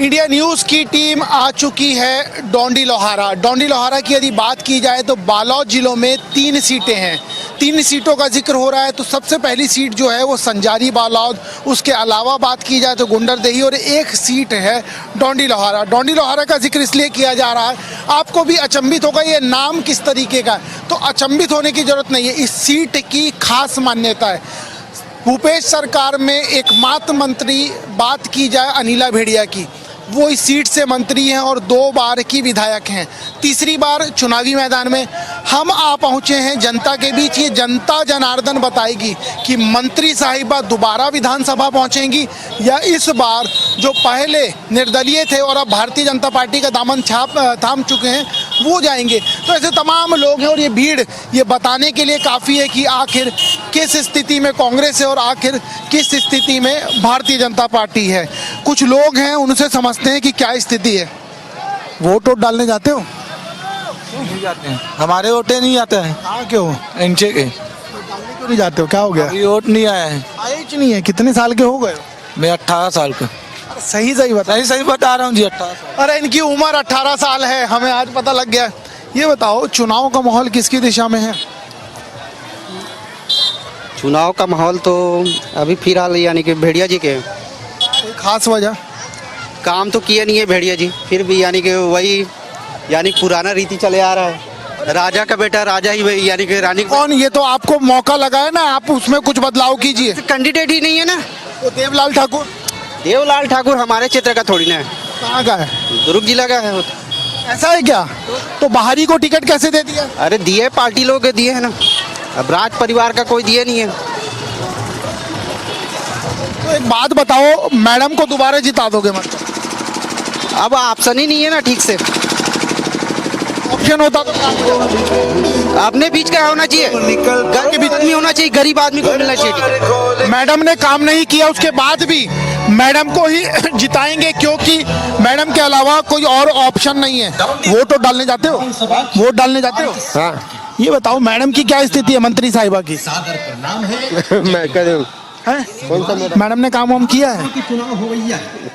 India news की team आ चुकी है डोंडी लोहारा। डोंडी लोहारा की यदि बात की जाए तो बालोद जिलों में 3 सीटें हैं। 3 सीटों का जिक्र हो रहा है तो सबसे पहली सीट जो है वो संजारी बालोद, उसके अलावा बात की जाए तो गुंडरदेही और एक सीट है डोंडी लोहारा। डोंडी लोहारा का जिक्र इसलिए किया जा रहा है, आपको भी अचंभित होगा ये नाम किस तरीके का है, तो अचंभित होने की जरूरत नहीं है। इस सीट की खास मान्यता है। भूपेश सरकार में एकमात्र मंत्री बात की जाए अनिला भेड़िया की, वो इस सीट से मंत्री हैं और 2 बार की विधायक हैं। तीसरी बार चुनावी मैदान में हम आ पहुंचे हैं जनता के बीच। ये जनता जनार्दन बताएगी कि मंत्री साहिबा दोबारा विधानसभा पहुंचेंगी या इस बार जो पहले निर्दलीय थे और अब भारतीय जनता पार्टी का दामन थाम चुके हैं वो जाएंगे। तो ऐसे तमाम लोग हैं और ये भीड़ ये बताने के लिए काफ़ी है कि आखिर किस स्थिति में कांग्रेस है और आखिर किस स्थिति में भारतीय जनता पार्टी है। कुछ लोग हैं उनसे समझते हैं कि क्या स्थिति है। वोट डालने जाते हो? नहीं जाते हैं, हमारे वोटे नहीं आते हैं। हाँ, क्यों इनके के डालने क्यों नहीं जाते हो? क्या हो गया? अभी वोट नहीं आया है। एज नहीं है? कितने साल के हो गए हो? मैं 18 साल का। सही सही बता। सही बता रहा हूँ जी, 18 साल। अरे इनकी उम्र 18 साल है, हमें आज पता लग गया। ये बताओ चुनाव का माहौल किसकी दिशा में है? चुनाव का माहौल तो अभी फिलहाल यानी कि भेड़िया जी के कोई खास वजह? काम तो किए नहीं है भेड़िया जी, फिर भी यानी कि वही यानी पुराना रीति चले आ रहा है। राजा का बेटा राजा ही वही यानी कि रानी कौन? ये तो आपको मौका लगा है ना, आप उसमें कुछ बदलाव कीजिए। कैंडिडेट ही नहीं है ना। तो देवलाल ठाकुर? देवलाल ठाकुर हमारे क्षेत्र का थोड़ी ना है, कहाँ का है? दुर्ग जिला का है वो तो। ऐसा है क्या? तो बाहरी को टिकट कैसे दे दिया? अरे दिए पार्टी लोग के दिए है ना, अब राज परिवार का कोई दिए नहीं है। तो एक बात बताओ, मैडम को दोबारा जिता दोगे मतलब? अब ऑप्शन ही नहीं है ना ठीक से। ऑप्शन होता तो काम हो जाता। अपने बीच का होना चाहिए, घर के बीच में होना चाहिए, गरीब आदमी को मिलना चाहिए टिकट। मैडम ने काम नहीं किया, उसके बाद भी मैडम को ही जिताएंगे क्योंकि मैडम के अलावा कोई और ऑप्शन नहीं है। वोट तो डालने जाते हो? वोट डालने जाते हो? हाँ। ये बताओ मैडम की क्या स्थिति है, मंत्री साहिबा की? मैं कह है? कौन सा मैडम? मैडम ने काम वाम किया है?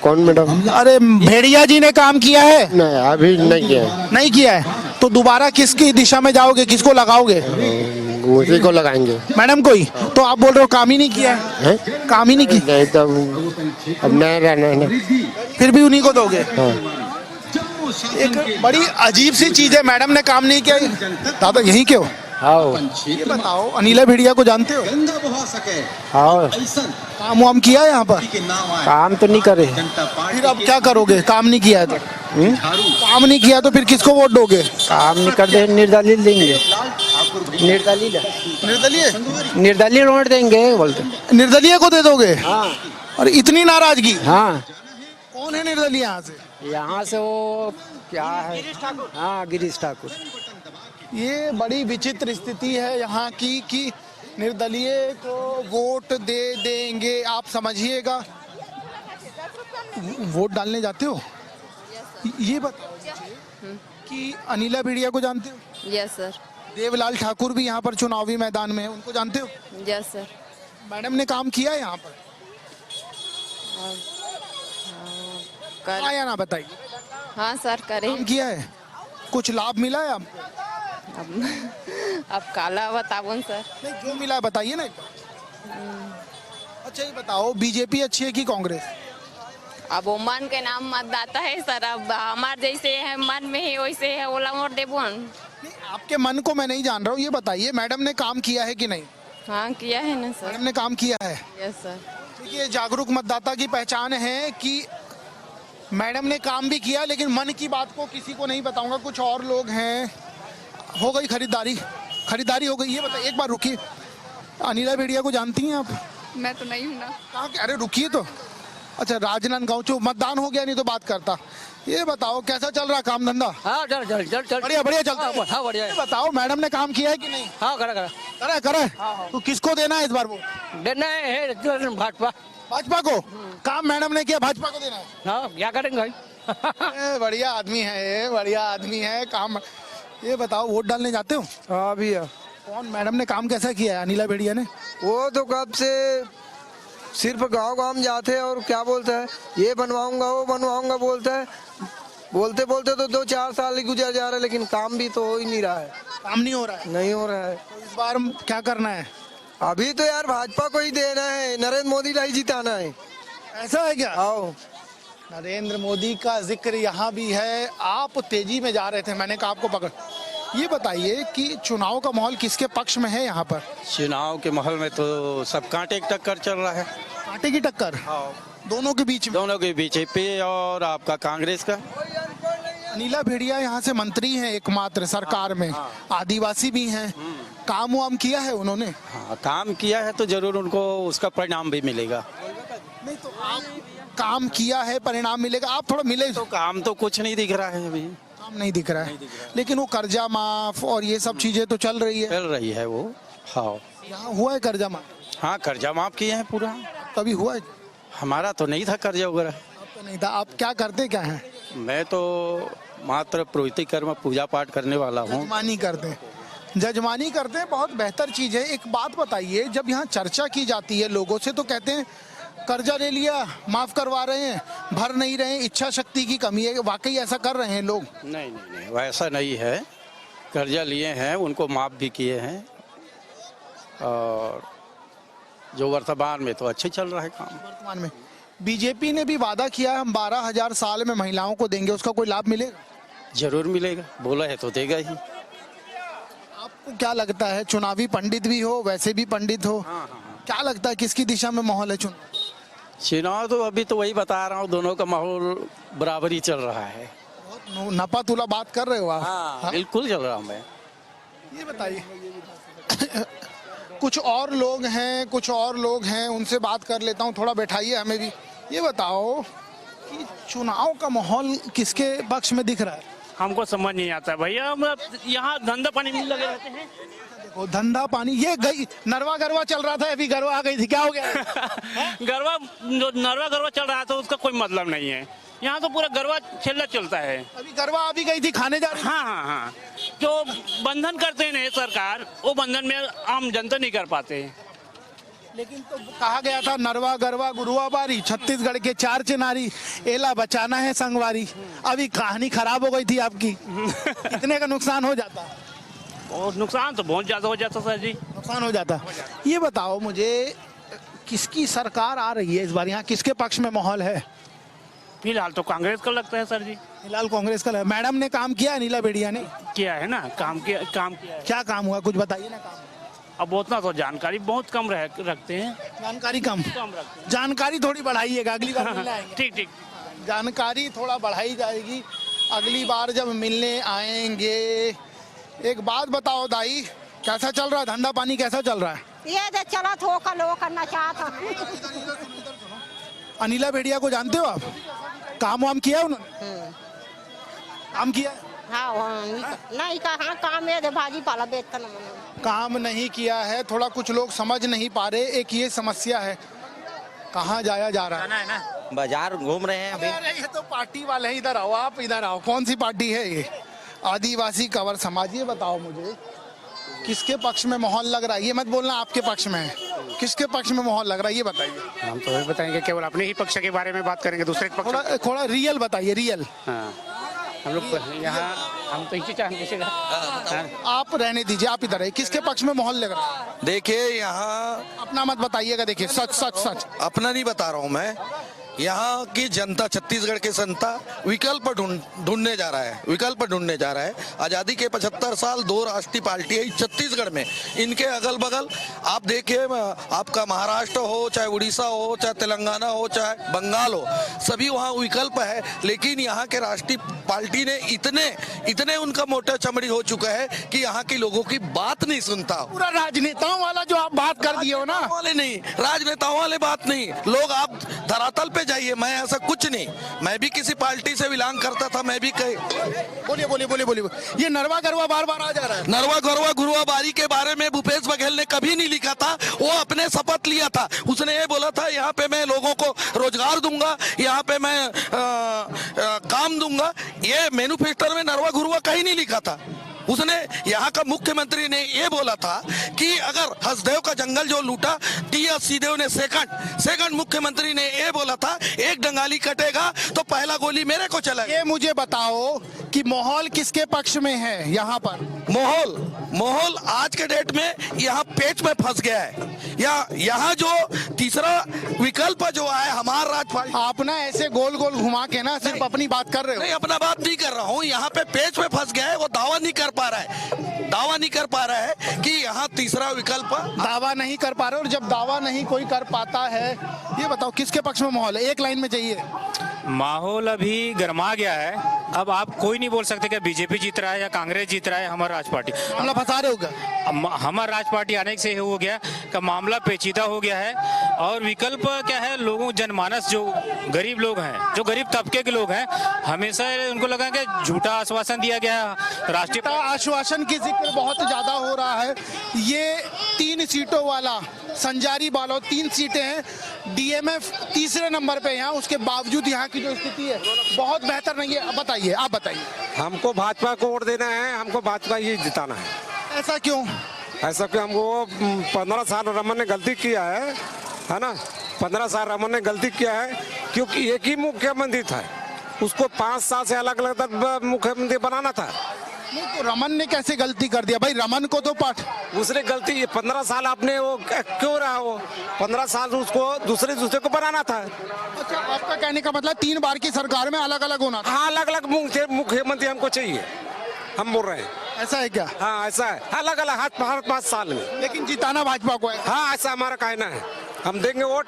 कौन मैडम? अरे भेड़िया जी ने काम किया है? नहीं, अभी नहीं किया है। नहीं किया है तो दोबारा किसकी दिशा में जाओगे, किसको लगाओगे? उसी को लगाएंगे। मैडम को ही? तो आप बोल रहे हो काम ही नहीं किया है? हैं? काम ही नहीं किया, नहीं तो अब नहीं रहना है ना। फिर भी उन्हीं को दोगे? हाँ। एक बड़ी अजीब सी चीज है, मैडम ने काम नहीं किया। दादा यही क्यों? हाँ। ये बताओ अनिला भेड़िया को जानते हो? हाँ। काम वाम किया है यहाँ पर? काम तो नहीं करे। फिर अब क्या करोगे? काम नहीं किया है तो? काम नहीं किया तो फिर किसको वोट दोगे? काम नहीं करते, निर्दलीय देंगे। निर्दलीय निर्दलीय वोट देंगे बोलते। निर्दलीय को दे दोगे? हाँ। और इतनी नाराजगी? हाँ। कौन है निर्दलीय यहाँ से? यहाँ से वो क्या है? हाँ, गिरीश ठाकुर। ये बड़ी विचित्र स्थिति है यहाँ की कि निर्दलीय को वोट दे देंगे। आप समझिएगा। वोट डालने जाते हो? ये बताओ कि अनिला भेड़िया को जानते हो? Yes sir. देवलाल ठाकुर भी यहाँ पर चुनावी मैदान में है, उनको जानते हो? Yes sir. मैडम ने काम किया है यहाँ पर? आया ना बताइए। हाँ सर करे। काम किया है? कुछ लाभ मिला है आपको? अब काला बताओ सर। नहीं, जो मिला है बताइए ना एक बार। अच्छा ये बताओ बीजेपी अच्छी है कि कांग्रेस? अब वो मन के नाम मतदाता है सर, अब हमारे जैसे है मन में है वैसे है, ओला वोट देबो। नहीं, आपके मन को मैं नहीं जान रहा हूँ, ये बताइए मैडम ने काम किया है कि नहीं? हाँ किया है ना सर। मैडम ने काम किया है? Yes sir. देखिए जागरूक मतदाता की पहचान है कि मैडम ने काम भी किया, लेकिन मन की बात को किसी को नहीं बताऊंगा। कुछ और लोग हैं। हो गई खरीदारी? खरीदारी हो गई। ये बताइए एक बार रुकिए, अनिला भेड़िया को जानती हैं आप? मैं तो नहीं हूँ ना। कहाँ के? अरे रुकिए तो। अच्छा राजनांदगांव चो मतदान हो गया, नहीं तो बात करता। ये बताओ कैसा चल रहा काम धंधा? हाँ, चल बढ़िया बढ़िया चलता है। हाँ, बढ़िया है। ये बताओ मैडम ने काम किया है कि नहीं? हाँ, करा करे करे। तो किसको देना है इस बार वो? देना है भाजपा। भाजपा को? काम मैडम ने किया, भाजपा को देना है? हाँ, क्या करेंगे भाई। बढ़िया आदमी है ये, बढ़िया आदमी है काम। ये बताओ वोट डालने जाते हो? हाँ भैया। कौन? मैडम ने काम कैसा किया है अनिला भेड़िया ने? वो तो कब से सिर्फ गांव गांव जाते हैं और क्या बोलता है, ये बनवाऊंगा वो बनवाऊंगा बोलता है। बोलते बोलते तो 2-4 साल ही गुजर जा रहे, लेकिन काम भी तो हो ही नहीं रहा है। काम नहीं हो रहा है। नहीं हो रहा है। तो इस बार क्या करना है? अभी तो यार भाजपा को ही देना है, नरेंद्र मोदी का ही जिताना है। ऐसा है क्या? आओ, नरेंद्र मोदी का जिक्र यहाँ भी है। आप तेजी में जा रहे थे, मैंने कहा आपको पकड़। ये बताइए कि चुनाव का माहौल किसके पक्ष में है यहाँ पर? चुनाव के माहौल में तो सब कांटे की टक्कर चल रहा है। कांटे की टक्कर दोनों के बीच में। दोनों के बीजेपी और आपका कांग्रेस का। अनिला भेड़िया यहाँ से मंत्री हैं एकमात्र सरकार में, आदिवासी भी हैं। काम वाम किया है उन्होंने? हाँ, काम किया है तो जरूर उनको उसका परिणाम भी मिलेगा। नहीं तो आप काम किया है, परिणाम मिलेगा। आप थोड़ा मिले तो काम तो कुछ नहीं दिख रहा है, अभी काम नहीं दिख रहा है। लेकिन वो कर्जा माफ और ये सब चीजें तो चल रही है। चल रही है वो। हाँ, यहाँ हुआ है कर्जा माफ? हाँ, कर्जा माफ किए हैं पूरा। कभी हुआ है? हमारा तो नहीं था कर्जा वगैरह। अब तो नहीं था। आप क्या करते क्या हैं? मैं तो मात्र पुरोहित कर्म पूजा पाठ करने वाला हूँ। जजमानी करते हैं। जजमानी करते हैं, बहुत बेहतर चीज़ है। एक बात बताइए, जब यहाँ चर्चा की जाती है लोगों से तो कहते हैं कर्जा ले लिया, माफ करवा रहे हैं, भर नहीं रहे हैं, इच्छा शक्ति की कमी है। वाकई ऐसा कर रहे हैं लोग? नहीं नहीं नहीं, वैसा नहीं है। कर्जा लिए हैं, उनको माफ भी किए हैं और जो वर्तमान में तो अच्छे चल रहा है काम। वर्तमान में बीजेपी ने भी वादा किया हम 12,000 साल में महिलाओं को देंगे, उसका कोई लाभ मिलेगा? जरूर मिलेगा, बोला है तो देगा ही। आपको क्या लगता है, चुनावी पंडित भी हो वैसे भी पंडित हो, क्या लगता है किसकी दिशा में माहौल है चुनाव? तो अभी तो वही बता रहा हूँ, दोनों का माहौल बराबर ही चल रहा है। बहुत नपा तुला बात कर रहे हो आप। हाँ, बिल्कुल चल रहा हूँ मैं। ये बताइए कुछ और लोग हैं उनसे बात कर लेता हूँ, थोड़ा बैठाइए हमें भी। ये बताओ कि चुनाव का माहौल किसके पक्ष में दिख रहा है? हमको समझ नहीं आता भैया, हम यहाँ धंधा पानी में लगे रहते हैं। देखो धंधा पानी, ये गई नरवा गरवा चल रहा था, अभी गरवा आ गई थी, क्या हो गया? गरबा जो नरवा गरबा चल रहा था उसका कोई मतलब नहीं है। यहाँ तो पूरा गरबा छेला चलता है। अभी गरवा अभी गई थी, खाने जा रही। हाँ हाँ हाँ, जो बंधन करते हैं सरकार, वो बंधन में आम जनता नहीं कर पाते। लेकिन तो कहा गया था नरवा गरवा गुरुआ बारी, छत्तीसगढ़ के 4 चिनारी, एला बचाना है संगवारी। अभी कहानी खराब हो गई थी आपकी। कितने का नुकसान हो जाता? और नुकसान तो बहुत ज्यादा हो जाता सर जी। नुकसान हो जाता। ये बताओ मुझे, किसकी सरकार आ रही है इस बार, यहाँ किसके पक्ष में माहौल है? फिलहाल तो कांग्रेस का लगता है सर जी। फिलहाल कांग्रेस का है। मैडम ने काम किया, अनिला भेड़िया ने किया है ना, काम किया है। क्या काम हुआ, कुछ बताइए ना। काम अब उतना तो जानकारी बहुत कम रखते हैं। जानकारी कम रखते हैं। जानकारी थोड़ी बढ़ाइएगा, अगली बार मिलने आएंगे। ठीक ठीक, जानकारी थोड़ा बढ़ाई जाएगी अगली बार जब मिलने आएंगे। एक बात बताओ दाई, कैसा चल रहा है धंधा पानी, कैसा चल रहा है? ये दे चला थो का लो करना चाहता। अनिला भेड़िया को जानते हो आप? काम वाम किया उन्होंने? काम किया? हाँ नहीं कहाँ काम है, भाजी पाला बेचता ना। काम नहीं किया है, थोड़ा कुछ लोग समझ नहीं पा रहे। एक ये समस्या है, कहाँ जाया जा रहा है ना, बाजार घूम रहे हैं अभी। अरे ये तो पार्टी वाले हैं, इधर आओ, आप इधर आओ। कौन सी पार्टी है ये? आदिवासी कंवर समाज। ये बताओ मुझे, किसके पक्ष में माहौल लग रहा है? ये मत बोलना आपके पक्ष में है, किसके पक्ष में माहौल लग रहा है ये बताइए। हम तो ये बताएंगे, केवल अपने ही पक्ष के बारे में बात करेंगे, दूसरे पक्ष। थोड़ा रियल बताइए, रियल। हाँ, हम लोग यहाँ हम तो इसी चाहेंगे। आप रहने दीजिए, आप इधर है, किसके पक्ष में माहौल लग रहा है? देखिए यहाँ अपना मत बताइएगा, देखिए सच सच सच। अपना नहीं बता रहा हूँ मैं, यहाँ की जनता, छत्तीसगढ़ की जनता विकल्प ढूंढने जा रहा है, विकल्प ढूंढने जा रहा है। आज़ादी के 75 साल 2 राष्ट्रीय पार्टी है छत्तीसगढ़ में। इनके अगल बगल आप देखिए, आपका महाराष्ट्र हो, चाहे उड़ीसा हो, चाहे तेलंगाना हो, चाहे बंगाल हो, सभी वहाँ विकल्प है। लेकिन यहाँ के राष्ट्रीय पार्टी ने इतने उनका मोटा चमड़ी हो चुका है कि यहाँ के लोगों की बात नहीं सुनता। पूरा राजनेताओं वाला जो आप बात कर दिए हो ना, वाले नहीं, राजनेताओं वाले बात नहीं। लोग आप धरातल पे जाइए, मैं ऐसा कुछ नहीं, मैं भी किसी पार्टी से बिलोंग करता था, मैं भी कहीं। बोलिए बोलिए बोलिए बोलिए। ये नरवा गरवा बार बार आ जा रहा है। नरवा गरवा गुरुआ बारी के बारे में भूपेश बघेल ने कभी नहीं लिखा था। वो अपने शपथ लिया था, उसने ये बोला था यहाँ पे मैं लोगों को रोजगार दूंगा, यहाँ पे मैं काम दूंगा। ये मैनिफेस्टो में नरवा गुरुआ कहीं नहीं लिखा था। उसने यहाँ का मुख्यमंत्री ने ये बोला था कि अगर हसदेव का जंगल जो लूटा टी.एस. सिंहदेव ने सेकंड मुख्यमंत्री ने ये बोला था एक डंगाली कटेगा तो पहला गोली मेरे को चलेगा। ये मुझे बताओ कि माहौल किसके पक्ष में है यहाँ पर? माहौल आज के डेट में यहाँ पेच में फंस गया है। यहाँ जो तीसरा विकल्प जो है हमारा राजपाल, आप ना ऐसे गोल गोल घुमा के ना सिर्फ अपनी बात कर रहे हो। नहीं, अपना बात नहीं कर रहा हूँ। यहाँ पे पेच में फंस गया है, वो दावा नहीं कर पा रहा है कि यहाँ तीसरा विकल्प दावा नहीं कर पा रहे, और जब दावा नहीं कोई कर पाता है, ये बताओ किसके पक्ष में माहौल है? एक लाइन में चाहिए। माहौल अभी गर्मा गया है। अब आप कोई नहीं बोल सकते कि बीजेपी जीत रहा है या कांग्रेस जीत रहा है, हमारा राज पार्टी। मामला फंसा रहे होगा। हमारा राज पार्टी आने से हो गया का मामला पेचीदा हो गया है। और विकल्प क्या है, लोगों जनमानस जो गरीब लोग हैं, जो गरीब तबके के लोग हैं, हमेशा उनको लगा कि झूठा आश्वासन दिया गया। राष्ट्रीय आश्वासन की जिक्र बहुत ज्यादा हो रहा है। ये 3 सीटों वाला संजारी बालोद 3 सीटें हैं, डीएमएफ तीसरे नंबर पे यहाँ, उसके बावजूद यहाँ की जो स्थिति है बहुत बेहतर नहीं है। अब बताइए, आप बताइए। हमको भाजपा को वोट देना है, हमको भाजपा ही जिताना है। ऐसा क्यों? ऐसा कि हमको 15 साल रमन ने गलती किया है ना। 15 साल रमन ने गलती किया है क्योंकि एक ही मुख्यमंत्री था, उसको 5 साल से अलग अलग मुख्यमंत्री बनाना था। नहीं तो रमन ने कैसे गलती कर दिया भाई? रमन को तो पाठ उसने गलती 15 साल आपने वो क्यों रहा, वो 15 साल उसको दूसरे को बनाना था। अच्छा, आपका कहने का मतलब 3 बार की सरकार में अलग अलग होना था? हाँ, अलग अलग मुख्यमंत्री हमको चाहिए, हम बोल रहे हैं। ऐसा है क्या? हाँ, ऐसा है, अलग अलग हर 5 साल में। लेकिन जिताना भाजपा को है। हाँ, ऐसा हमारा कहना है। हम देंगे वोट,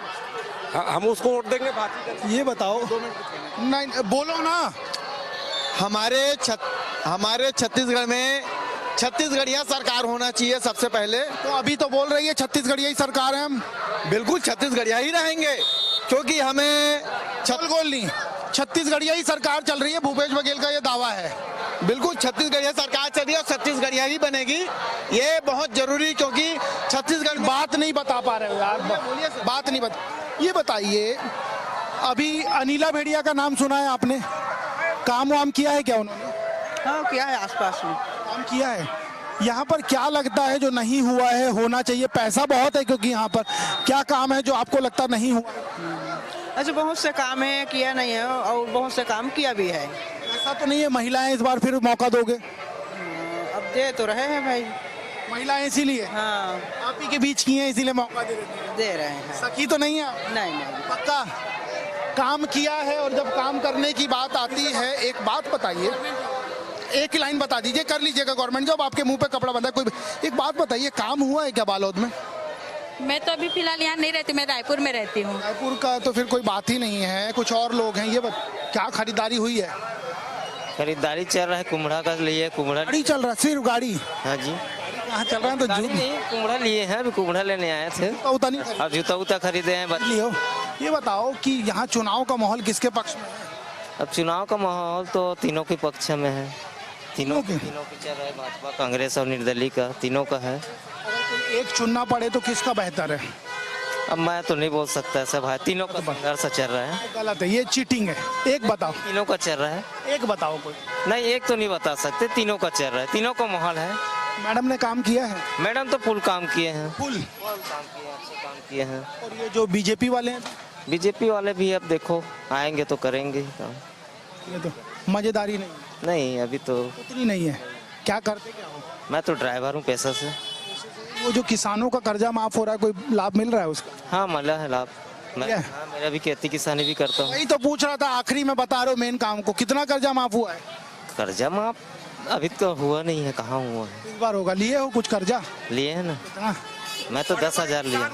हम उसको वोट देंगे। ये बताओ, नहीं बोलो ना। हमारे छत्तीसगढ़ में छत्तीसगढ़िया सरकार होना चाहिए सबसे पहले। तो अभी तो बोल रही है छत्तीसगढ़िया ही सरकार है। हम बिल्कुल छत्तीसगढ़िया ही रहेंगे क्योंकि हमें गोल नहीं, छत्तीसगढ़िया ही सरकार चल रही है। भूपेश बघेल का ये दावा है। बिल्कुल छत्तीसगढ़िया सरकार चल रही है और छत्तीसगढ़िया ही बनेगी, ये बहुत जरूरी, क्योंकि छत्तीसगढ़ बात नहीं बता पा रहे हो यार, बात नहीं बता। ये बताइए, अभी अनिला भेड़िया का नाम सुना है आपने? काम वाम किया है क्या उन्होंने? हाँ, क्या है, आसपास में काम किया है। यहाँ पर क्या लगता है जो नहीं हुआ है, होना चाहिए? पैसा बहुत है क्योंकि यहाँ पर क्या काम है जो आपको लगता नहीं हुआ? ऐसे बहुत से काम है, किया नहीं है, और बहुत से काम किया भी है। ऐसा तो नहीं है महिलाएं इस बार फिर मौका दोगे? अब दे तो रहे हैं भाई, महिलाएं इसीलिए। हाँ, आप ही के बीच की हैं इसीलिए मौका दे रहे हैं। सखी तो नहीं है आप? नहीं, पक्का काम किया है। और जब काम करने की बात आती है, एक बात बताइए, एक लाइन बता दीजिए, कर लीजिएगा गवर्नमेंट जॉब, आपके मुंह पे कपड़ा बंधा है। कोई एक बात बताइए, काम हुआ है क्या बालोद में? मैं तो अभी फिलहाल यहाँ नहीं रहती, मैं रायपुर में रहती हूँ। रायपुर का तो फिर कोई बात ही नहीं है, कुछ और लोग हैं। ये क्या खरीदारी हुई है? खरीदारी चल रहा है, कुम्हड़ा का लिए, कुम्हड़ा गाड़ी चल रहा है, सिर्फ गाड़ी? हाँ जी, कहाँ चल रहा है? तो नहीं, कुम्हड़ा लिए हैं, अभी कुम्हड़ा लेने आए थे। जूता नहीं अब जूता खरीदे हैं। लियो। ये बताओ कि यहाँ चुनाव का माहौल किसके पक्ष में है? अब चुनाव का माहौल तो तीनों के पक्ष में है। तीनों के चल रहा है, भाजपा, कांग्रेस और निर्दलीय का, तीनों का है। एक चुनना पड़े तो किसका बेहतर है? अब मैं तो नहीं बोल सकता ऐसा भाई, तीनों का संघर्ष चल रहा है। गलत है, ये चीटिंग है। एक बताओ। तीनों का चल रहा है। एक बताओ कोई। नहीं, एक तो नहीं बता सकते, तीनों का चल रहा है, तीनों का माहौल है। मैडम ने काम किया है? मैडम तो फुल काम किए हैं, फुल काम किए, अच्छे काम किए हैं। और ये जो बीजेपी वाले हैं? बीजेपी वाले भी अब देखो आएंगे तो करेंगे ही काम। ये तो मजेदारी नहीं, अभी तो उतनी नहीं है। क्या करते क्या हो? मैं तो ड्राइवर हूँ पैसा से। वो जो किसानों का कर्जा माफ हो रहा है, कोई लाभ मिल रहा है उसका? हाँ, मिला है लाभ। हाँ, मेरा भी खेती किसानी भी करता हूँ। वही तो पूछ रहा था, आखिरी में बता रहे हो मेन काम को, कितना कर्जा माफ हुआ है? कर्जा माफ अभी तो हुआ नहीं है, कहाँ हुआ है? इस बार होगा। लिए हो कुछ कर्जा? लिए है ना। कितना? मैं तो 10,000 लिया।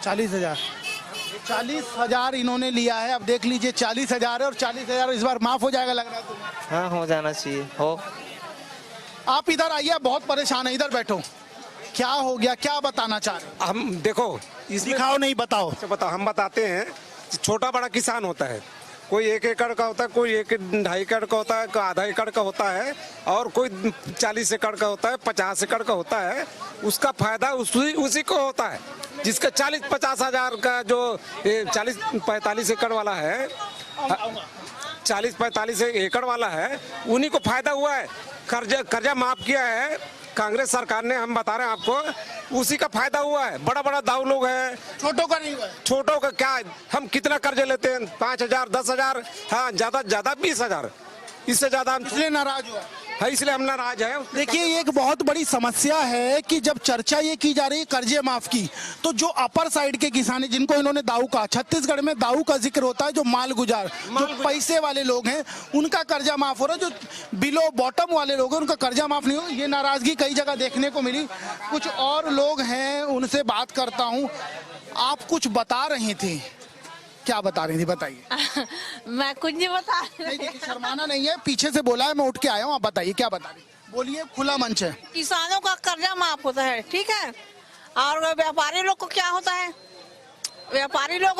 40,000। 40,000 इन्होंने लिया है। अब देख लीजिए, 40,000 है और 40,000 इस बार माफ हो जाएगा लग रहा है तुम्हें? हाँ, हो जाना चाहिए। हो, आप इधर आइए, बहुत परेशान है, इधर बैठो। क्या हो गया, क्या बताना चाह रहे? हम देखो, दिखाओ नहीं, बताओ। बताओ, हम बताते हैं। छोटा बड़ा किसान होता है, कोई 1 एकड़ का होता है, कोई 1.5 एकड़ का होता है, कोई आधा एकड़ का होता है, और कोई 40 एकड़ का होता है, 50 एकड़ का होता है। उसका फायदा उसी को होता है जिसका 40-50 हजार का जो 40-45 एकड़ वाला है। 40-45 एकड़ वाला है, उन्हीं को फायदा हुआ है। कर्जा माफ किया है कांग्रेस सरकार ने, हम बता रहे हैं आपको, उसी का फायदा हुआ है। बड़ा बड़ा दाऊ लोग हैं, छोटों का नहीं हुआ है। छोटों का क्या, हम कितना कर्जा लेते हैं, 5,000 10,000, हाँ ज्यादा 20,000, इससे ज्यादा हम इसलिए नाराज हुआ है, इसलिए हम नाराज है। देखिए ये एक बहुत बड़ी समस्या है कि जब चर्चा ये की जा रही है कर्जे माफ की, तो जो अपर साइड के किसान हैं जिनको इन्होंने दाऊ कहा, छत्तीसगढ़ में दाऊ का जिक्र होता है, जो माल गुजार, जो पैसे वाले लोग हैं उनका कर्जा माफ हो रहा है, जो बिलो बॉटम वाले लोग हैं उनका कर्जा माफ नहीं हो। ये नाराजगी कई जगह देखने को मिली। कुछ और लोग हैं, उनसे बात करता हूँ। आप कुछ बता रही थी, क्या बता रही थी बताइए। मैं कुछ नहीं बता नहीं देखिए, शर्माना नहीं है, पीछे से बोला है, मैं उठ के आया हूँ, आप बताइए क्या बता रही, बोलिए, खुला मंच है। किसानों का कर्जा माफ होता है, ठीक है, और व्यापारी लोग को क्या होता है, व्यापारी लोग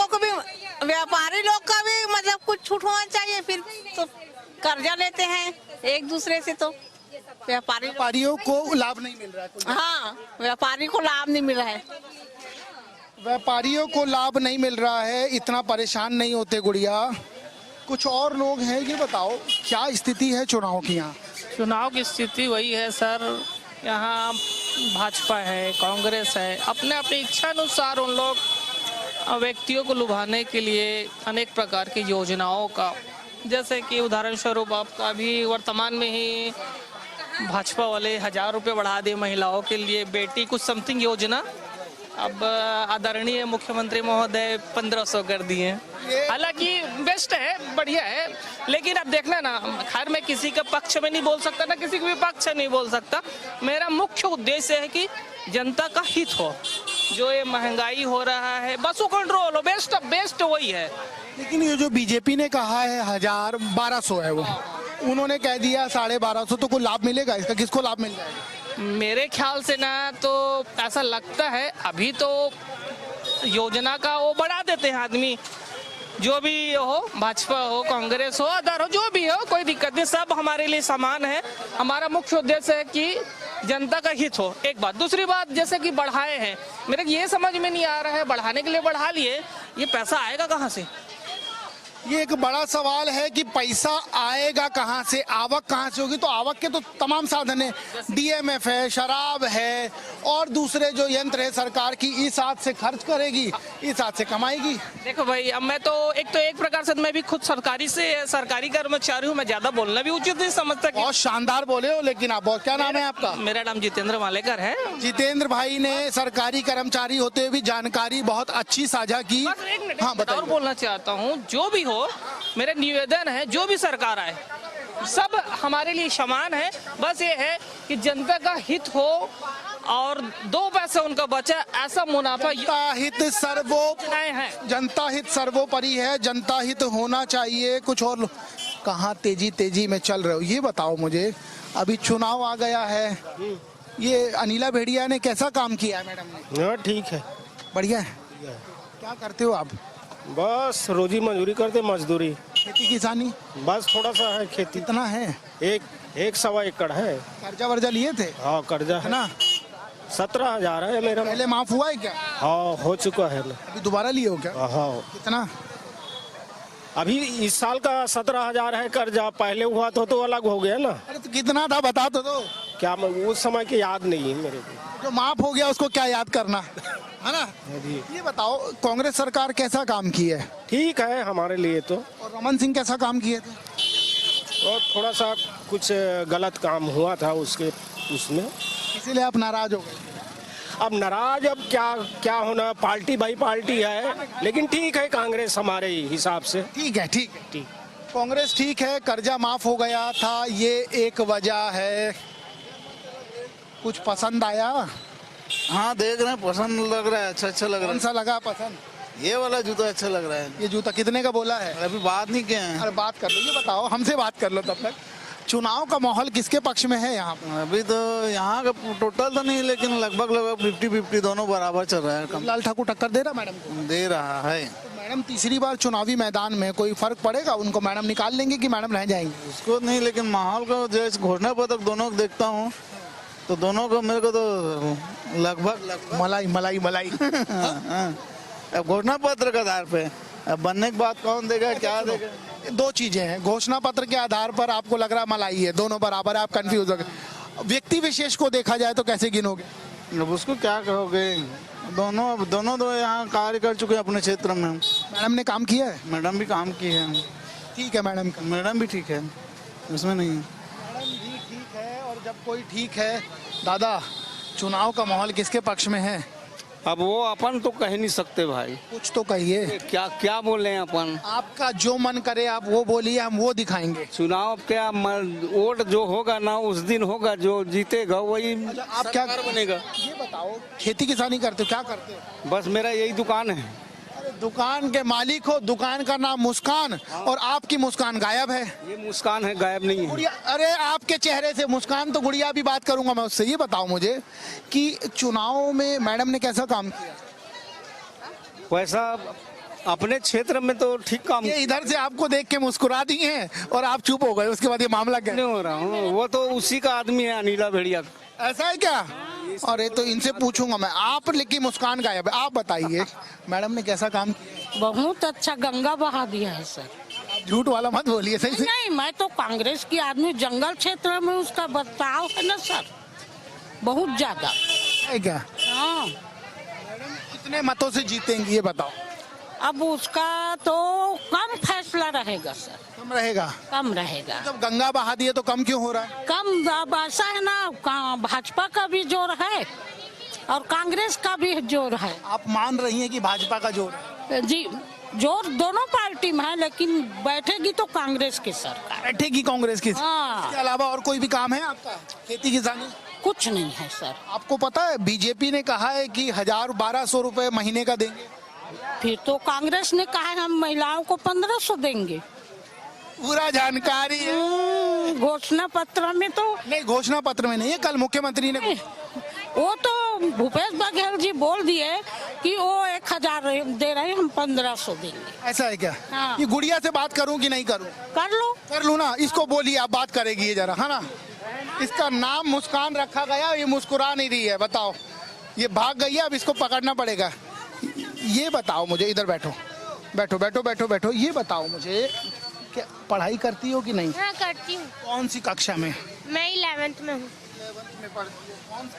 का भी मतलब कुछ छूट होना चाहिए। फिर तो कर्जा लेते हैं एक दूसरे से, तो व्यापारियों को लाभ नहीं मिल रहा है। हाँ, व्यापारी को लाभ नहीं मिल रहा है। व्यापारियों को लाभ नहीं मिल रहा है, इतना परेशान नहीं होते गुड़िया। कुछ और लोग हैं, ये बताओ क्या स्थिति है चुनाव की यहाँ। चुनाव की स्थिति वही है सर, यहाँ भाजपा है, कांग्रेस है, अपने अपनी इच्छा अनुसार उन लोग व्यक्तियों को लुभाने के लिए अनेक प्रकार की योजनाओं का, जैसे कि उदाहरण स्वरूप आपका अभी वर्तमान में ही भाजपा वाले 1,000 रुपये बढ़ा दिए महिलाओं के लिए, बेटी कुछ समथिंग योजना। अब आदरणीय मुख्यमंत्री महोदय 1,500 कर दिए। हालांकि बेस्ट है, बढ़िया है, लेकिन अब देखना ना, खैर मैं किसी के पक्ष में नहीं बोल सकता ना किसी के विपक्ष नहीं बोल सकता। मेरा मुख्य उद्देश्य है कि जनता का हित हो। जो ये महंगाई हो रहा है बस वो कंट्रोल हो, बेस्ट वही है। लेकिन ये जो बीजेपी ने कहा है 1,000-1,200 है, वो उन्होंने कह दिया 1,250, तो कोई लाभ मिलेगा इसका, किसको लाभ मिल जाएगा? मेरे ख्याल से ना तो ऐसा लगता है अभी तो योजना का वो बढ़ा देते हैं आदमी, जो भी हो, भाजपा हो, कांग्रेस हो, अदर हो, जो भी हो, कोई दिक्कत नहीं, सब हमारे लिए समान है। हमारा मुख्य उद्देश्य है कि जनता का हित हो, एक बात। दूसरी बात, जैसे कि बढ़ाए हैं, मेरे ये समझ में नहीं आ रहा है, बढ़ाने के लिए बढ़ा लिए, ये पैसा आएगा कहाँ से? ये एक बड़ा सवाल है कि पैसा आएगा कहाँ से, आवक कहाँ से होगी। तो आवक के तो तमाम साधन है, डीएमएफ है, शराब है, और दूसरे जो यंत्र है सरकार की, इस हाथ से खर्च करेगी, इस हाथ से कमाएगी। देखो भाई, अब मैं तो एक प्रकार से मैं भी खुद सरकारी कर्मचारी हूँ, मैं ज्यादा बोलना भी उचित नहीं समझता। बहुत शानदार बोले हो, लेकिन आप क्या नाम है आपका? मेरा नाम जितेंद्र मालेकर है। जितेंद्र भाई ने सरकारी कर्मचारी होते हुए भी जानकारी बहुत अच्छी साझा की। हाँ, और बोलना चाहता हूँ, जो भी हो, मेरा निवेदन है, जो भी सरकार आए सब हमारे लिए समान है। बस ये है कि जनता का हित हो और 2 पैसे उनका बचा, ऐसा मुनाफा। जनता हित सर्वोपरि है, जनता हित होना चाहिए। कुछ और कहाँ तेजी में चल रहे हो, ये बताओ मुझे। अभी चुनाव आ गया है, ये अनिला भेड़िया ने कैसा काम किया है मैडम ने? ठीक है, बढ़िया है। क्या करते हो आप? बस रोजी मंजूरी करते, मजदूरी, खेती किसानी, बस थोड़ा सा है खेती। कितना है? एक 1.25 एकड़ है। कर्जा वर्जा लिए थे? हाँ, कर्जा है ना, 17,000 है मेरा। पहले माफ हुआ है क्या? हाँ, हो चुका है ना। अभी दोबारा लिए हो क्या? हाँ। कितना? अभी इस साल का 17,000 है कर्जा, पहले हुआ तो अलग हो गया ना। अरे तो कितना था बता तो दो। क्या मैं उस समय की याद नहीं है मेरे को। जो माफ हो गया उसको क्या याद करना है ना। ये बताओ, कांग्रेस सरकार कैसा काम की है? ठीक है हमारे लिए तो। और रमन सिंह कैसा काम किए थे? और थोड़ा सा कुछ गलत काम हुआ था उसमें, इसीलिए आप नाराज हो गए। अब नाराज, अब क्या होना, पार्टी भाई पार्टी है, लेकिन ठीक है कांग्रेस हमारे हिसाब से। ठीक है कांग्रेस ठीक है। कर्जा माफ हो गया था, ये एक वजह है। कुछ पसंद आया? हाँ, देख रहे हैं, पसंद लग रहा है, अच्छा लग रहा है। कौन सा लगा पसंद? ये वाला जूता अच्छा लग रहा है। ये जूता कितने का बोला है? अभी बात नहीं किए हैं। अरे बात कर लो, ये बताओ, हमसे बात कर लो तब तक। चुनाव का माहौल किसके पक्ष में है यहाँ पर? अभी तो यहाँ का टोटल तो नहीं, लेकिन लगभग 50-50 दोनों बराबर चल रहा है। लाल ठाकुर टक्कर दे रहा मैडम को? दे रहा है। तो मैडम तीसरी बार चुनावी मैदान में कोई फर्क पड़ेगा? उनको मैडम निकाल लेंगे कि मैडम रह जाएंगे? उसको नहीं, लेकिन माहौल को जैसे घोषणा पत्र दोनों को देखता हूँ, तो दोनों को मेरे को तो लगभग मलाई अब घोषणा पत्र के आधार पे अब बनने के बाद कौन देगा क्या देगा? दो चीजें हैं, घोषणा पत्र के आधार पर आपको लग रहा है मलाई है, दोनों बराबर है, आप कंफ्यूज हो गए। व्यक्ति विशेष को देखा जाए तो कैसे गिनोगे? अब उसको क्या कहोगे? दोनों दो यहाँ कार्य कर चुके हैं अपने क्षेत्र में। मैडम ने काम किया है? मैडम भी काम की है। ठीक है मैडम का। मैडम भी ठीक है, उसमें नहीं है। मैडम भी ठीक है, और जब कोई ठीक है, दादा चुनाव का माहौल किसके पक्ष में है? अब वो अपन तो कह नहीं सकते भाई, कुछ तो कहिए। क्या क्या बोले अपन? आपका जो मन करे आप वो बोलिए, हम वो दिखाएंगे। चुनाव क्या वोट जो होगा ना उस दिन होगा, जो जीतेगा वही आप क्या बनेगा। ये बताओ, खेती किसानी करते हो, क्या करते हो? बस मेरा यही दुकान है। दुकान के मालिक हो, दुकान का नाम मुस्कान, और आपकी मुस्कान गायब है। ये मुस्कान है, गायब नहीं है। गुड़िया, अरे आपके चेहरे से मुस्कान तो गुड़िया भी बात करूंगा मैं उससे। ये बताओ मुझे कि चुनाव में मैडम ने कैसा काम किया? वैसा अपने क्षेत्र में तो ठीक काम। ये इधर से आपको देख के मुस्कुरा दी हैं और आप चुप हो गए, उसके बाद ये मामला क्या? नहीं हो रहा हूँ, वो तो उसी का आदमी है, अनिला भेड़िया। ऐसा है क्या? अरे तो इनसे पूछूंगा मैं। आप लेकिन मुस्कान गायब है, आप बताइए मैडम ने कैसा काम किया? बहुत अच्छा गंगा बहा दिया है सर। झूठ वाला मत बोलिए, सही से। नहीं, मैं तो कांग्रेस की आदमी, जंगल क्षेत्र में उसका बर्ताव है ना सर, बहुत ज्यादा है क्या? हाँ। कितने मतों से जीतेंगी ये बताओ? अब उसका तो कम फैसला रहेगा सर। कम रहेगा? कम रहेगा। जब गंगा बहा दिए तो कम क्यों हो रहा है? कम अब ऐसा है ना, भाजपा का भी जोर है और कांग्रेस का भी जोर है। आप मान रही हैं कि भाजपा का जोर है? जी, जोर दोनों पार्टी में है, लेकिन बैठेगी तो कांग्रेस की सरकार। बैठेगी कांग्रेस की? हाँ। इसके अलावा और कोई भी काम है आपका? खेती किसानी कुछ नहीं है सर। आपको पता है बीजेपी ने कहा है कि 1,000-1,200 रुपए महीने का देंगे। फिर तो कांग्रेस ने कहा है हम महिलाओं को 1500 देंगे। पूरा जानकारी है। घोषणा पत्र में तो नहीं, घोषणा पत्र में नहीं है, कल मुख्यमंत्री ने। वो तो भूपेश बघेल जी बोल दिए कि वो 1000 दे रहे हैं, हम 1500 देंगे। ऐसा है क्या? हाँ। ये गुड़िया से बात करूं कि नहीं करूं? कर लूं ना। इसको बोलिए, आप बात करेगी ये जरा, है ना? इसका नाम मुस्कान रखा गया, ये मुस्कुरा नहीं रही है, बताओ। ये भाग गई है, अब इसको पकड़ना पड़ेगा। ये बताओ मुझे, इधर बैठो बैठो बैठो बैठो बैठो। ये बताओ मुझे, क्या पढ़ाई करती हो कि नहीं? हाँ, करती हूँ। कौन सी कक्षा में? मैं 11th में हूँ।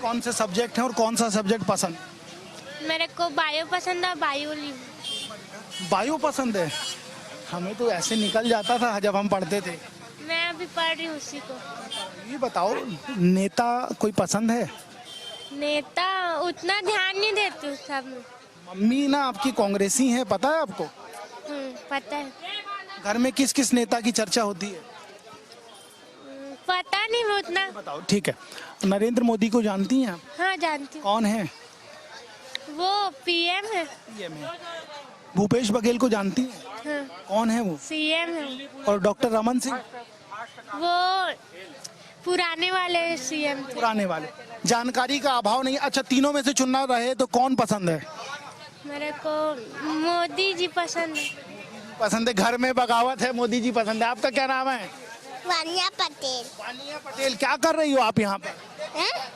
कौन से सब्जेक्ट हैं और कौन सा सब्जेक्ट पसंद? मेरे को बायो पसंद है, बायो ली। बायो पसंद है? हमें तो ऐसे निकल जाता था जब हम पढ़ते थे। मैं अभी पढ़ रही हूँ उसी को। ये बताओ, नेता कोई पसंद है? नेता उतना ध्यान नहीं देती हूँ सब में। मम्मी ना आपकी कांग्रेसी हैं, पता है आपको? पता है। घर में किस किस नेता की चर्चा होती है? पता नहीं वो उतना। बताओ, ठीक है। नरेंद्र मोदी को जानती हैं आप? हाँ, जानती हूँ। कौन है वो? पीएम है। भूपेश बघेल को जानती हैं? हाँ। कौन है वो? सीएम है। और डॉक्टर रमन सिंह? वो पुराने वाले सीएम थे। पुराने वाले। जानकारी का अभाव नहीं। अच्छा, तीनों में से चुनना रहे तो कौन पसंद है? मेरे को मोदी जी पसंद है। पसंद है? घर में बगावत है, मोदी जी पसंद है। आपका क्या नाम है? वानिया पटेल। वानिया पटेल। क्या कर रही हो आप यहाँ पर?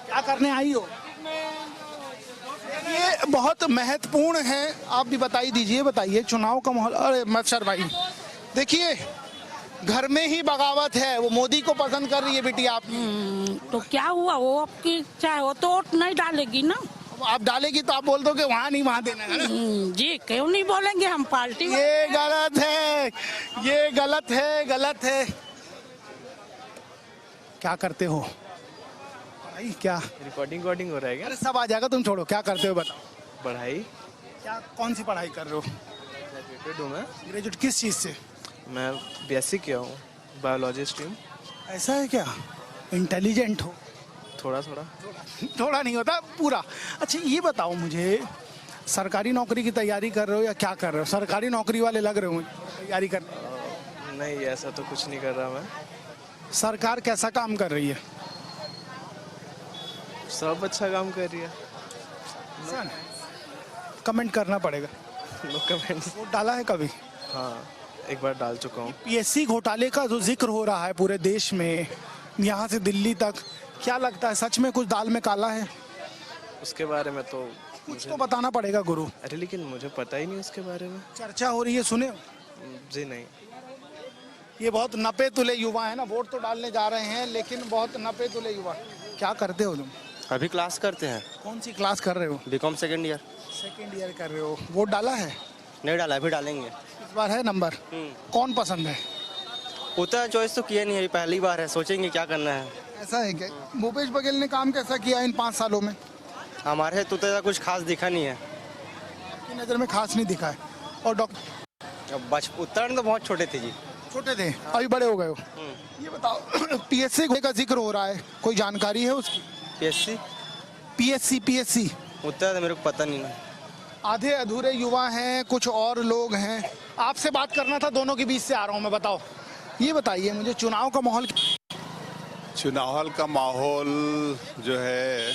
क्या करने आई हो? ये बहुत महत्वपूर्ण है, आप भी बताइए दीजिए। बताइए चुनाव का माहौल। अरे मच्छर भाई, देखिए घर में ही बगावत है, वो मोदी को पसंद कर रही है बेटी आप। तो क्या हुआ, वो आपकी इच्छा है, वो तो वोट नहीं डालेगी ना। आप डालेगी तो आप बोल दो कि वहाँ नहीं, वहाँ देना है ना? जी, क्यों नहीं बोलेंगे, हम पार्टी। ये गलत है, ये गलत है, गलत है। क्या करते हो भाई? क्या रिकॉर्डिंग हो रहा है क्या? अरे सब आ जाएगा, तुम छोड़ो। क्या करते हो बताओ? पढ़ाई। क्या, कौन सी पढ़ाई कर रहे हो? ग्रेजुएटेड हूँ मैं। ग्रेजुएट किस चीज़ से? मैं बीएससी किया हूँ, बायोलॉजी स्ट्रीम। ऐसा है क्या? इंटेलिजेंट हो? थोड़ा थोड़ा। थोड़ा नहीं होता, पूरा। अच्छा ये बताओ मुझे, सरकारी नौकरी की तैयारी कर रहे हो या क्या कर रहे हो? सरकारी नौकरी वाले लग रहे हो तैयारी कर। नहीं, ऐसा तो कुछ नहीं कर रहा मैं। सरकार कैसा काम कर रही है? सब अच्छा काम कर रही है। कमेंट करना पड़ेगा। No comment. वोट डाला है कभी? हाँ, एक बार डाल चुका हूँ। पीएससी घोटाले का जो जिक्र हो रहा है पूरे देश में, यहाँ से दिल्ली तक, क्या लगता है सच में कुछ दाल में काला है? उसके बारे में तो कुछ तो बताना पड़ेगा गुरु। अरे लेकिन मुझे पता ही नहीं उसके बारे में। चर्चा हो रही है, सुने हो? जी नहीं। ये बहुत नपे तुले युवा है ना, वोट तो डालने जा रहे हैं लेकिन बहुत नपे तुले युवा। क्या करते हो तुम? अभी क्लास करते हैं। कौन सी क्लास कर रहे हो? B Com second year. Second year कर रहे हो। वोट डाला है? नहीं डाला, अभी डालेंगे। इस बार है नंबर? कौन पसंद है? उतना चॉइस तो किया नहीं है, पहली बार है, सोचेंगे क्या करना है। ऐसा है क्या? भूपेश बघेल ने काम कैसा किया इन 5 सालों में? हमारे तो उतना कुछ खास दिखा नहीं है। आपकी नज़र में खास नहीं दिखा है। और डॉक्टर उत्तरायण तो बहुत छोटे थे जी। छोटे थे, अभी बड़े हो गए हो। ये बताओ पीएससी का जिक्र हो रहा है, कोई जानकारी है उसकी? पीएससी उतना तो मेरे को पता नहीं है। आधे अधूरे युवा हैं, कुछ और लोग हैं। आपसे बात करना था, दोनों के बीच से आ रहा हूँ मैं। बताओ, ये बताइए मुझे, चुनाव का माहौल जो है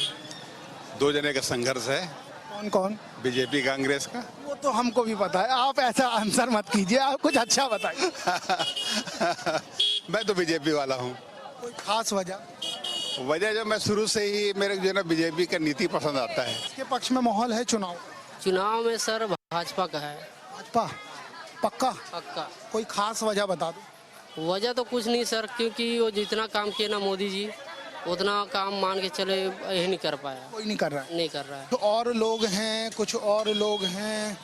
2 जने का संघर्ष है। कौन कौन? बीजेपी कांग्रेस का। वो तो हमको भी पता है, आप ऐसा आंसर मत कीजिए, आप कुछ अच्छा बताइए। मैं तो बीजेपी वाला हूँ। कोई खास वजह? जो मैं शुरू से ही मेरे जो है ना बीजेपी का नीति पसंद आता है। इसके पक्ष में माहौल है चुनाव? चुनाव में सर भाजपा का है। भाजपा पक्का? पक्का। कोई खास वजह बता दो। वजह तो कुछ नहीं सर, क्योंकि वो जितना काम किए ना मोदी जी, उतना काम मान के चले यही नहीं कर पाया। कोई नहीं कर रहा है? नहीं कर रहा है। तो और लोग हैं, कुछ और लोग हैं,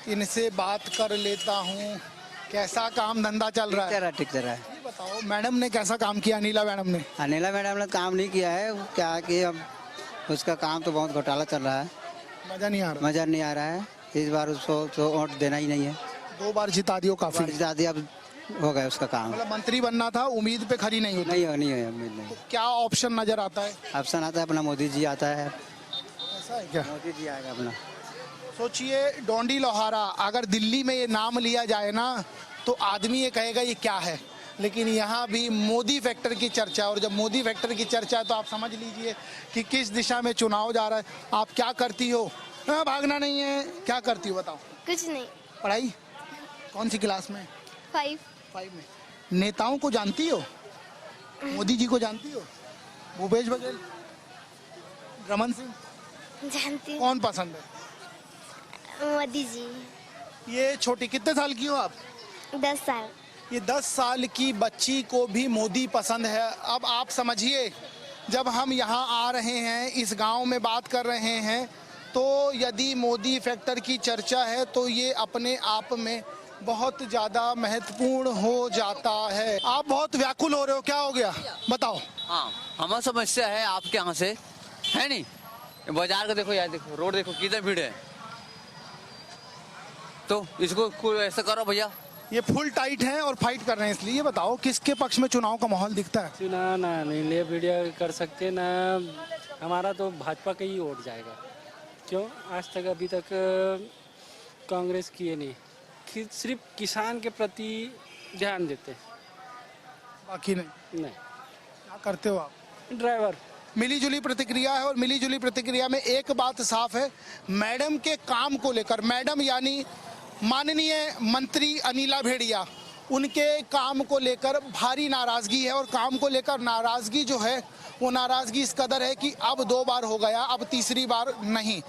इनसे बात कर लेता हूँ। कैसा काम धंधा चल रहा है? ठीक तरह है। ये बताओ, मैडम ने कैसा काम किया? अनिला मैडम ने? अनिला मैडम ने काम नहीं किया है, क्या कि अब उसका काम तो बहुत घोटाला चल रहा है। मजा नहीं आ रहा? मजा नहीं आ रहा है। इस बार उसको तो वोट देना ही नहीं है। 2 बार जिता दियो, काफी जिता दिया, अब हो गया उसका काम। मतलब मंत्री बनना था, उम्मीद पे खरी नहीं होती? नहीं है उम्मीद नहीं। तो क्या ऑप्शन नजर आता है? ऑप्शन आता है अपना मोदी जी आता है। ऐसा है क्या? मोदी जी आएगा अपना। सोचिए, डोंडी लोहारा अगर दिल्ली में ये नाम लिया जाए ना तो आदमी ये कहेगा ये क्या है, लेकिन यहाँ भी मोदी फैक्टर की चर्चा है। और जब मोदी फैक्टर की चर्चा है तो आप समझ लीजिए कि किस दिशा में चुनाव जा रहा है। आप क्या करती हो? भागना नहीं है, क्या करती हो बताओ? कुछ नहीं। पढ़ाई? कौन सी क्लास में? 5 में। नेताओं को जानती हो? मोदी जी को जानती हो? भूपेश बघेल, रमन सिंह? जानती हूँ। कौन पसंद है? मोदी जी। ये छोटी, कितने साल की हो आप? 10 साल। ये 10 साल की बच्ची को भी मोदी पसंद है। अब आप समझिए, जब हम यहाँ आ रहे हैं, इस गांव में बात कर रहे हैं, तो यदि मोदी फैक्टर की चर्चा है तो ये अपने आप में बहुत ज़्यादा महत्वपूर्ण हो जाता है। आप बहुत व्याकुल हो रहे हो, क्या हो गया बताओ? हाँ, हमारा समस्या है आपके यहाँ से, है नहीं? बाजार का देखो, यार देखो, रोड देखो कितना भीड़ है। तो इसको ऐसा करो भैया। ये फुल टाइट है और फाइट कर रहे हैं, इसलिए ये बताओ किसके पक्ष में चुनाव का माहौल दिखता है? चुनाव ना नहीं वीडियो कर सकते ना, हमारा तो भाजपा का ही वोट जाएगा। क्यों? आज तक अभी तक कांग्रेस किए नहीं, सिर्फ किसान के प्रति ध्यान देते, बाकी नहीं। क्या करते हो आप? ड्राइवर। मिली जुली प्रतिक्रिया है, और मिली जुली प्रतिक्रिया में एक बात साफ है, मैडम के काम को लेकर, मैडम यानी माननीय मंत्री अनिला भेड़िया, उनके काम को लेकर भारी नाराजगी है। और काम को लेकर नाराजगी जो है वो नाराजगी इस कदर है कि अब 2 बार हो गया, अब तीसरी बार नहीं।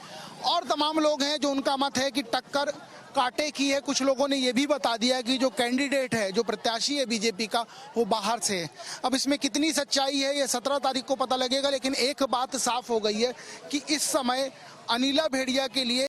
और तमाम लोग हैं जो उनका मत है कि टक्कर कांटे की है। कुछ लोगों ने ये भी बता दिया कि जो कैंडिडेट है, जो प्रत्याशी है बीजेपी का, वो बाहर से है। अब इसमें कितनी सच्चाई है ये 17 तारीख को पता लगेगा, लेकिन एक बात साफ हो गई है कि इस समय अनिला भेड़िया के लिए